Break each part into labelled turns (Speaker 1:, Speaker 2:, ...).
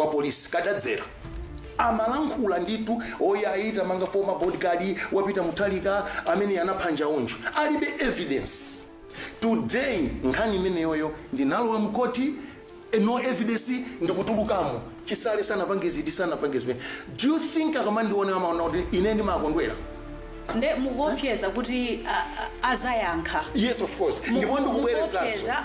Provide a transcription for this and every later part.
Speaker 1: kwa polisi kadadzera amalankhula nditu oyaita manga former bodyguard wapita mutalika amene anaphanja unju alibe evidence. Today nkhani imeneyoyo ndinalowa mkoti no evidence ndikutulukamo Chisale sana pangezi sana pangezi. Do you think akamandione amaona kuti ine ndimakondwera?
Speaker 2: Nde muvopyeza kuti azayankha.
Speaker 1: Yes, of course. Ndipo ndikubwereza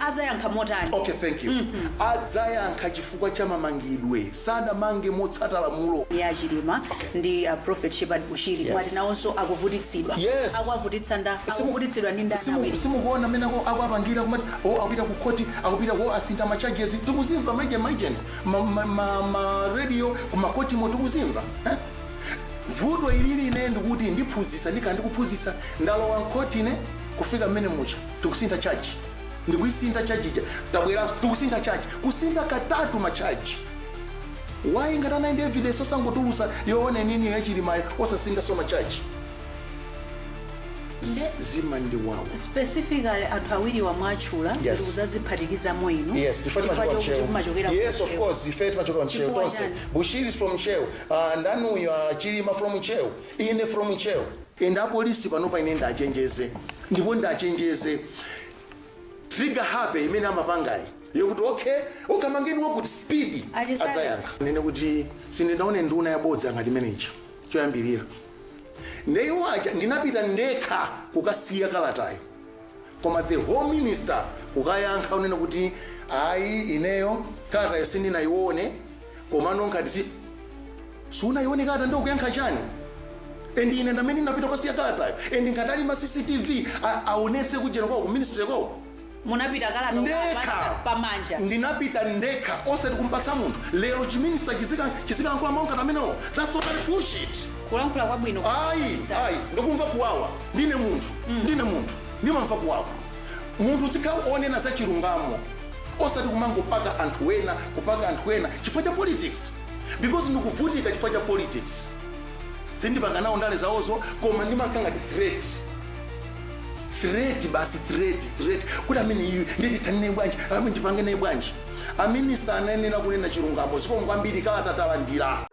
Speaker 2: azayankha motani.
Speaker 1: Okay, thank you. Azayankha chifukwa cha mamangidwe sana mange motsata lamulo
Speaker 2: ya Chilima ndi Prophet Shepherd Bushiri kwati nawonso akuvutitsidwa. Akwavutitsa nda akuvutitsidwa ndi ndani awiri.
Speaker 1: Simukuona mena ko akwapangira kumati akupita ku court akupita ko asinta ma charges tukuzimva majen ma radio kuma court mo tukuzimva. Vuto ilili ine ndikuti ndiphunzitsa ndikuphunzitsa ndalowa mkoti ine kufika mmene mucha tikusinta charge ndikuisinta charge tabwera tikusinta charge kusinta katatu ma charge why ngatana ndi evidence osangotulusa yoone nini ya Chilima osasinga so ma charge zima ndi wawo
Speaker 2: specifically anthu awiri wa mwachula ndikuzaziphatikiza moino.
Speaker 1: Yes, yes, of course, ifeti machoka mcheo tonse. Bushiri is from Cheo, ndanu ya Chilima from Cheo, ine from Cheo. Enda polisi panopa ine ndachenjeze. Ndipo ndachenjeze. Trigger happy imene amapangai. Yokuti okay, ukamangeni wakuti speed atsayankha. Nene kuti sindinaone nduna yabodza ngati manager. Choyambirira. Neyo wacha ndinapita ndekha kukasiya kalatayo. Koma the home minister kukayankha unena kuti ayi ineyo kalatayo sindinaione koma nonkati sunaione kalata ndo kuyankha chani. Endi ine ndamene ndinapita kukasiya kalatayo. Endi ngadali ma CCTV aonetse kujena kwa ministry kwako.
Speaker 2: Munapita kalata pamanja.
Speaker 1: Ndinapita ndekha osati kumpatsa munthu. Lero chiminister chizika nkula maonka namenewo. That's totally bullshit.
Speaker 2: Kulankhula kwabwino.
Speaker 1: Ayi ndokumva kuwawa. Ndine munthu. Ndimamva kuwawa. Munthu tikaonena za chilungamo. Osati kumangopaka anthu ena chifukwa cha politics. Because ndikuvutika chifukwa cha politics. Sindipanga nawo ndale zawozo koma ndimakanga threat. Threat kuti amene nditi tanine bwanji amene ndipangene bwanji. Aminisa ananena kunena chilungamo ziko ngwambiri kala tatalandira.